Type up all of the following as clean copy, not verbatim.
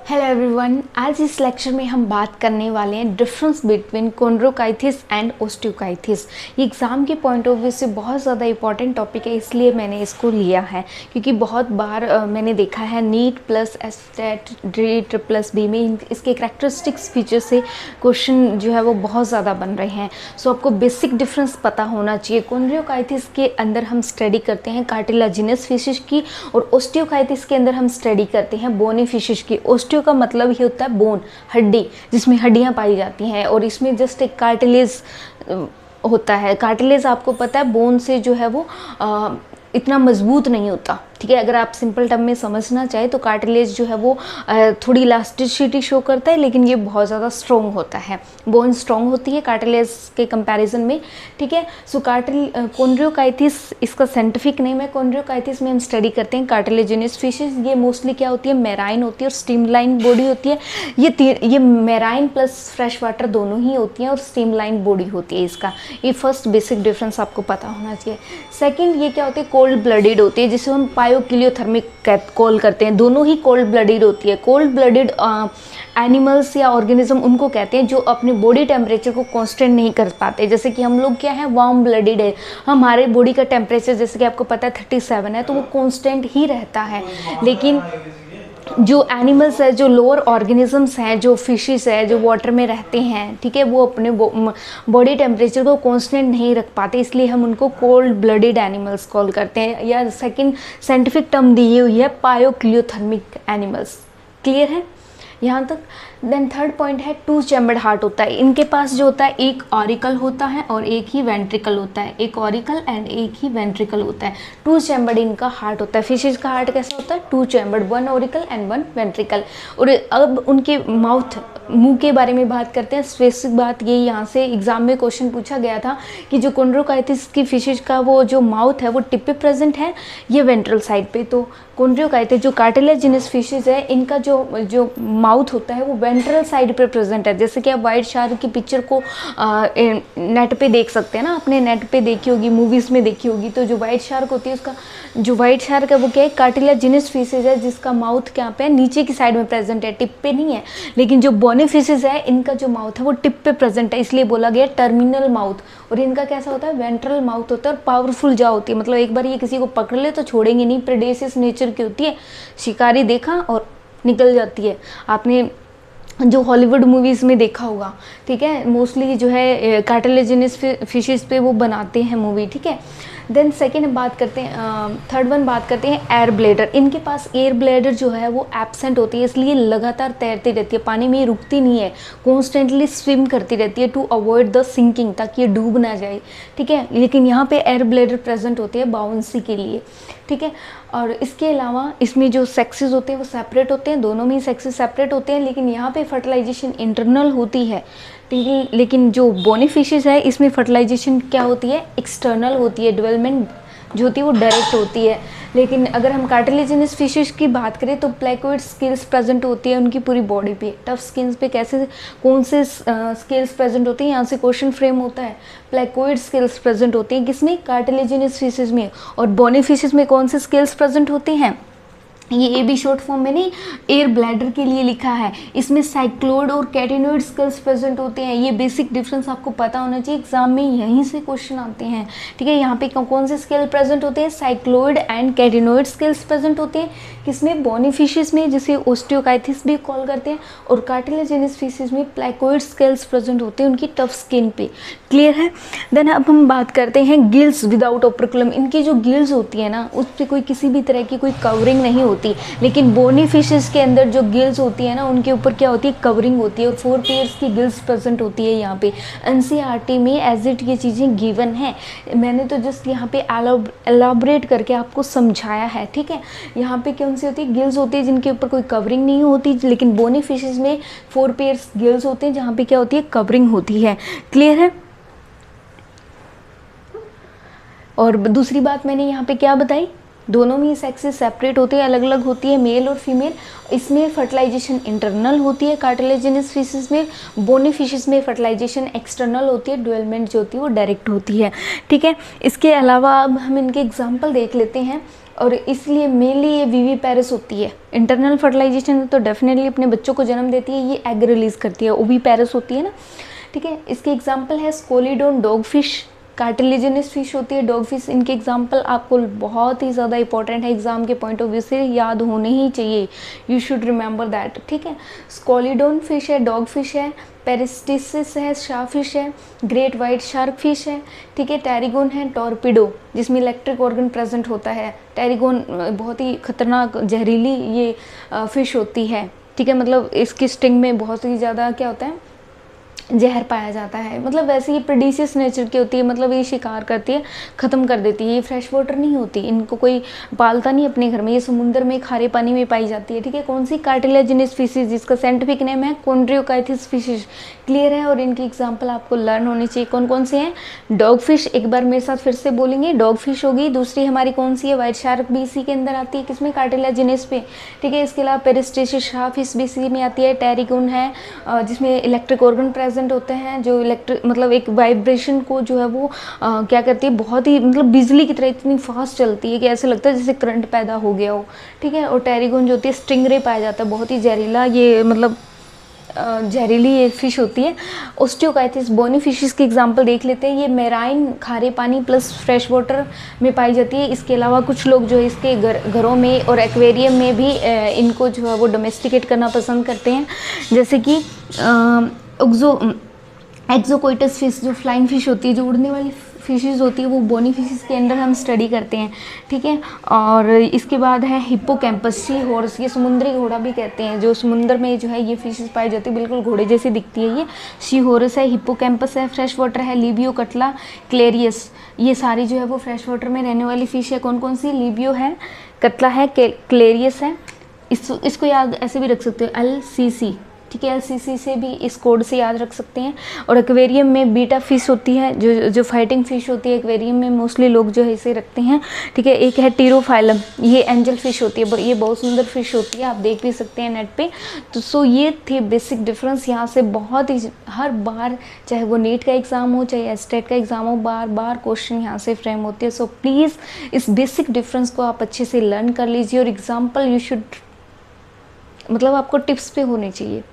Hello everyone, आज इस lecture में हम बात करने वाले हैं डिफरेंस बिटवीन कॉन्ड्रोकाइटिस एंड ओस्टियोकाइटिस। ये एग्ज़ाम के पॉइंट ऑफ व्यू से बहुत ज़्यादा इंपॉर्टेंट टॉपिक है, इसलिए मैंने इसको लिया है क्योंकि बहुत बार मैंने देखा है नीट प्लस एस्टेट ड्रीट प्लस बी में इसके करैक्टरिस्टिक्स फीचर से क्वेश्चन जो है वो बहुत ज़्यादा बन रहे हैं। सो आपको बेसिक डिफरेंस पता होना चाहिए। कॉन्ड्रोकाइटिस के अंदर हम स्टडी करते हैं कार्टिलाजिनस फिशेस की और ओस्टियोकाइटिस के अंदर हम स्टडी करते हैं बोनी फिशेस की। ओस्टियो का मतलब ही होता है बोन, हड्डी, जिसमें हड्डियां पाई जाती हैं, और इसमें जस्ट एक कार्टिलेज होता है। कार्टिलेज आपको पता है बोन से जो है वो इतना मजबूत नहीं होता, ठीक है। अगर आप सिंपल टर्म में समझना चाहे तो कार्टिलेज जो है वो थोड़ी इलास्टिसिटी शो करता है, लेकिन ये बहुत ज़्यादा स्ट्रॉन्ग होता है। बोन स्ट्रॉन्ग होती है कार्टिलेज के कंपैरिजन में, ठीक है। सो कॉन्ड्रोकाइटिस इसका साइंटिफिक नेम है। कॉन्ड्रोकाइटिस में हम स्टडी करते हैं कार्टिलेजिनस फिशेस। ये मोस्टली क्या होती है, मैराइन होती है और स्ट्रीमलाइन बॉडी होती है। ये मैराइन प्लस फ्रेश वाटर दोनों ही होती हैं और स्ट्रीमलाइन बॉडी होती है इसका। ये फर्स्ट बेसिक डिफरेंस आपको पता होना चाहिए। सेकेंड, ये क्या होती है, कोल्ड ब्लडेड होती है, जिसे हम बायोक्लियोथर्मिक कॉल करते हैं। दोनों ही कोल्ड ब्लडेड होती है। कोल्ड ब्लडेड एनिमल्स या ऑर्गेनिज्म उनको कहते हैं जो अपने बॉडी टेम्परेचर को कांस्टेंट नहीं कर पाते। जैसे कि हम लोग क्या है, वार्म ब्लडेड है। हमारे बॉडी का टेम्परेचर जैसे कि आपको पता है 37 है, तो वो कांस्टेंट ही रहता है। लेकिन जो एनिमल्स है, जो लोअर ऑर्गेनिजम्स हैं, जो फिशेस है, जो वाटर में रहते हैं, ठीक है, वो अपने बॉडी टेम्परेचर को कांस्टेंट नहीं रख पाते, इसलिए हम उनको कोल्ड ब्लडेड एनिमल्स कॉल करते हैं। या सेकंड साइंटिफिक टर्म दी हुई है बायोक्लियोथर्मिक एनिमल्स। क्लियर है यहाँ तक? देन थर्ड पॉइंट है टू चैम्बर्ड हार्ट होता है। इनके पास जो होता है एक ऑरिकल होता है और एक ही वेंट्रिकल होता है। एक ऑरिकल एंड एक ही वेंट्रिकल होता है। टू चैम्बर्ड इनका हार्ट होता है। फिशेज का हार्ट कैसा होता है, two chambered, one auricle and one ventricle. और अब उनके मुंह के बारे में बात करते हैं। स्पेसिफिक बात ये यहाँ से एग्जाम में क्वेश्चन पूछा गया था कि जो कॉन्ड्रोकाइटिस की फिशेज का वो जो माउथ है वो टिप पे प्रेजेंट है, ये वेंट्रल साइड पे। तो कॉन्ड्रोकाइटिस जो कार्टिलेजिनस फिशेज है, इनका जो माउथ होता है वो वेंट्रल साइड पे प्रेजेंट है। जैसे कि आप वाइट शार्क की पिक्चर को नेट पे देख सकते हैं ना, आपने नेट पे देखी होगी, मूवीज़ में देखी होगी। तो जो वाइट शार्क होती है, उसका जो वाइट शार्क है वो क्या है, कार्टिलेजिनस फिशेज है, जिसका माउथ क्या पे है, नीचे की साइड में प्रेजेंट है, टिप पे नहीं है। लेकिन जो बोनी फिशेज है, इनका जो माउथ है वो टिप पे प्रेजेंट है, इसलिए बोला गया टर्मिनल माउथ। और इनका कैसा होता है, वेंट्रल माउथ होता है और पावरफुल जा होती है। मतलब एक बार ये किसी को पकड़ ले तो छोड़ेंगे नहीं, प्रेडेसियस नेचर की होती है। शिकारी देखा और निकल जाती है। आपने जो हॉलीवुड मूवीज़ में देखा होगा, ठीक है, मोस्टली जो है कार्टिलेजिनस फिशेस पे वो बनाते हैं मूवी, ठीक है। देन सेकेंड बात करते हैं, थर्ड वन बात करते हैं एयर ब्लैडर। इनके पास एयर ब्लैडर जो है वो एब्सेंट होती है, इसलिए लगातार तैरती रहती है, पानी में रुकती नहीं है, कॉन्स्टेंटली स्विम करती रहती है टू अवॉइड द सिंकिंग, ताकि ये डूब ना जाए, ठीक है। लेकिन यहाँ पे एयर ब्लैडर प्रेजेंट होती है बाउंसी के लिए, ठीक है। और इसके अलावा इसमें जो सेक्सेस होते हैं वो सेपरेट होते हैं, दोनों में ही सेक्सेस सेपरेट होते हैं, लेकिन यहाँ पे फर्टिलाइजेशन इंटरनल होती है, ठीक है। लेकिन जो बोनी फिशेस है, इसमें फर्टिलाइजेशन क्या होती है, एक्सटर्नल होती है, डेवलपमेंट जो होती है वो डायरेक्ट होती है। लेकिन अगर हम कार्टिलेजिनस फिशेस की बात करें तो प्लेकोइड स्केल्स प्रेजेंट होती है उनकी पूरी बॉडी पे। टफ स्किन्स पे कैसे कौन से स्केल्स प्रेजेंट होते हैं, यहाँ से क्वेश्चन फ्रेम होता है। प्लेकोइड स्केल्स प्रेजेंट होते हैं किसमें, कार्टिलेजिनस फिशेस में। और बोनी फिशेस में कौन से स्केल्स प्रेजेंट होते हैं, ये ए बी शॉर्ट फॉर्म मैंने एयर ब्लैडर के लिए लिखा है। इसमें साइक्लोइड और कैटिनोइड स्केल्स प्रेजेंट होते हैं। ये बेसिक डिफरेंस आपको पता होना चाहिए, एग्जाम में यहीं से क्वेश्चन आते हैं, ठीक है। यहाँ पे कौन से स्केल प्रेजेंट होते हैं, साइक्लोइड एंड कैटिनोइड स्केल्स प्रेजेंट होते हैं किसमें, बोनी फिशेस में, जिसे ओस्टियोकाइटिस भी कॉल करते हैं। और कार्टिलेजिनस फिशेस में प्लेकोइड स्केल्स प्रेजेंट होते हैं उनकी टफ स्किन पे। क्लियर है? देन अब हम बात करते हैं गिल्स विदाउट ओपरकुलम। इनकी जो गिल्स होती है ना, उस पर कोई किसी भी तरह की कोई कवरिंग नहीं होती। लेकिन बोनी फिशेस के अंदर जो गिल्स होती है ना, उनके ऊपर क्या होती है, कवरिंग होती है, और 4 पेयर्स की गिल्स प्रेजेंट होती है यहाँ पे। एनसीईआरटी में एज इट ये चीज़ें गिवन है, मैंने तो जस्ट यहाँ पे एलाबरेट करके आपको समझाया है, ठीक है। यहाँ पे कौन सी होती है, गिल्स होती है जिनके ऊपर कोई कवरिंग नहीं होती, लेकिन बोनी फिशेस में 4 पेयर्स गिल्स होते हैं जहाँ पे क्या होती है, कवरिंग होती है। क्लियर है? और दूसरी बात मैंने यहाँ पे क्या बताई, दोनों में सेक्सेस सेपरेट होते हैं, अलग अलग होती है, मेल और फीमेल। इसमें फर्टिलाइजेशन इंटरनल होती है कार्टिलेजिनस फिशेस में, बोनी फिशेस में फर्टिलाइजेशन एक्सटर्नल होती है, डेवलपमेंट जो होती है वो डायरेक्ट होती है। ठीक है, इसके अलावा अब हम इनके एग्जाम्पल देख लेते हैं। और इसलिए मेनली ये वीवी पैरस होती है, इंटरनल फर्टिलाइजेशन तो डेफिनेटली अपने बच्चों को जन्म देती है, ये एग रिलीज करती है, ओवी पैरस होती है ना। ठीक है, इसके एग्जाम्पल है स्कोलिडोन डॉग फिश, कार्टिलेजिनस फिश होती है डॉग फिश। इनके एग्जाम्पल आपको बहुत ही ज़्यादा इंपॉर्टेंट है, एग्जाम के पॉइंट ऑफ व्यू से याद होने ही चाहिए, यू शुड रिमेंबर दैट। ठीक है, स्कोलिडोन फिश है, डॉग फिश है, पेरिस्टिसिस है, शार्कफिश है, ग्रेट वाइट शार्क फिश है। ठीक है, टेरिगोन है, टॉर्पिडो जिसमें इलेक्ट्रिक ऑर्गन प्रेजेंट होता है। टेरिगोन बहुत ही खतरनाक जहरीली ये फिश होती है। ठीक है, मतलब इसकी स्टिंग में बहुत ही ज़्यादा क्या होता है, जहर पाया जाता है। मतलब वैसे ये प्रेडिशियस नेचर की होती है, मतलब ये शिकार करती है, ख़त्म कर देती है। ये फ्रेश वाटर नहीं होती, इनको कोई पालता नहीं अपने घर में, ये समुद्र में खारे पानी में पाई जाती है। ठीक है, कौन सी कार्टिलेजिनस फिशेज, जिसका साइंटिफिक नेम है कोन्ड्रियोकाइथिस फिशेज। क्लियर है, और इनकी एग्जाम्पल आपको लर्न होनी चाहिए। कौन कौन से हैं, डॉग फिश, एक बार मेरे साथ फिर से बोलेंगे, डॉग फिश होगी। दूसरी हमारी कौन सी है, वाइट शार्क भी इसी के अंदर आती है, किसमें, कार्टिलेजिनस पे। ठीक है, इसके अलावा पेरिस्टिसिस शार्कफिश भी इसी में आती है। टेरिगोन है जिसमें इलेक्ट्रिक ऑर्गन प्रेजेंट होते हैं, जो इलेक्ट्रिक मतलब एक वाइब्रेशन को जो है वो क्या करती है, बहुत ही मतलब बिजली की तरह इतनी फास्ट चलती है कि ऐसे लगता है जैसे करंट पैदा हो गया हो। ठीक है, और टेरिगोन जो होती है स्टिंगरे पाया जाता है, बहुत ही जहरीला, ये मतलब जहरीली ये फिश होती है। ओस्टियोकाइथिस बोनी फिशेस की एग्जांपल देख लेते हैं। ये मेराइन खारे पानी प्लस फ्रेश वाटर में पाई जाती है। इसके अलावा कुछ लोग जो है इसके घरों में और एक्वेरियम में भी इनको जो है वो डोमेस्टिकेट करना पसंद करते हैं, जैसे कि एक्सोकोइटस फिश जो फ्लाइंग फिश होती है, जो उड़ने वाली फिशेस होती है, वो बोनी फिशेस के अंदर हम स्टडी करते हैं। ठीक है, और इसके बाद है हिप्पोकैम्पस सी हॉर्स, ये समुद्री घोड़ा भी कहते हैं, जो समुद्र में जो है ये फिशेस पाई जाती है, बिल्कुल घोड़े जैसी दिखती है। ये सी हॉर्स है, हिप्पोकैम्पस है, फ्रेश वाटर है, लिबियो कटला, क्लेरियस, ये सारी जो है वो फ्रेश वाटर में रहने वाली फिश है। कौन कौन सी, लिबियो है, कतला है, क्लेरियस है। इसको याद ऐसे भी रख सकते हो, LCC। ठीक है, LCC से भी इस कोड से याद रख सकते हैं। और एक्वेरियम में बीटा फिश होती है, जो फाइटिंग फिश होती है, एक्वेरियम में मोस्टली लोग जो है इसे रखते हैं। ठीक है, एक है टीरोफाइलम, ये एंजल फिश होती है, ये बहुत सुंदर फिश होती है, आप देख भी सकते हैं नेट पे। तो सो ये थे बेसिक डिफरेंस। यहाँ से बहुत ही हर बार, चाहे वो नीट का एग्ज़ाम हो चाहे एस्टेट का एग्ज़ाम हो, बार बार क्वेश्चन यहाँ से फ्रेम होते हैं। सो प्लीज़ इस बेसिक डिफरेंस को आप अच्छे से लर्न कर लीजिए। और एग्जाम्पल यू शुड, मतलब आपको टिप्स पे होने चाहिए।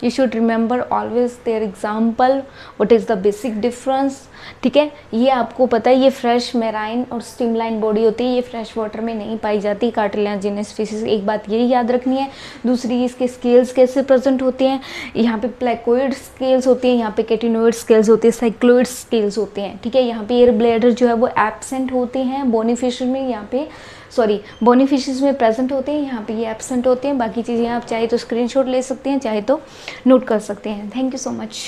You should remember always their example, what is the basic difference। ठीक है, ये आपको पता है, ये फ्रेश मेराइन और स्ट्रीमलाइन बॉडी होती है, ये फ्रेश वाटर में नहीं पाई जाती कार्टिलेजिनस फिशेस, एक बात ये याद रखनी है। दूसरी, इसके स्केल्स कैसे प्रेजेंट होते हैं, यहाँ पे प्लेकोइड स्केल्स होती हैं, यहाँ पे केटिनोइड स्केल्स होते हैं, साइक्लोइड स्केल्स होते हैं। ठीक है, यहाँ पे एयर ब्लैडर जो है वो एब्सेंट होते हैं बोनी फिश में, यहाँ पे बोनी फिशेस में प्रेजेंट होते हैं, यहाँ पे ये एब्सेंट होते हैं। बाकी चीज़ें आप चाहे तो स्क्रीनशॉट ले सकते हैं, चाहे तो नोट कर सकते हैं। Thank you so much.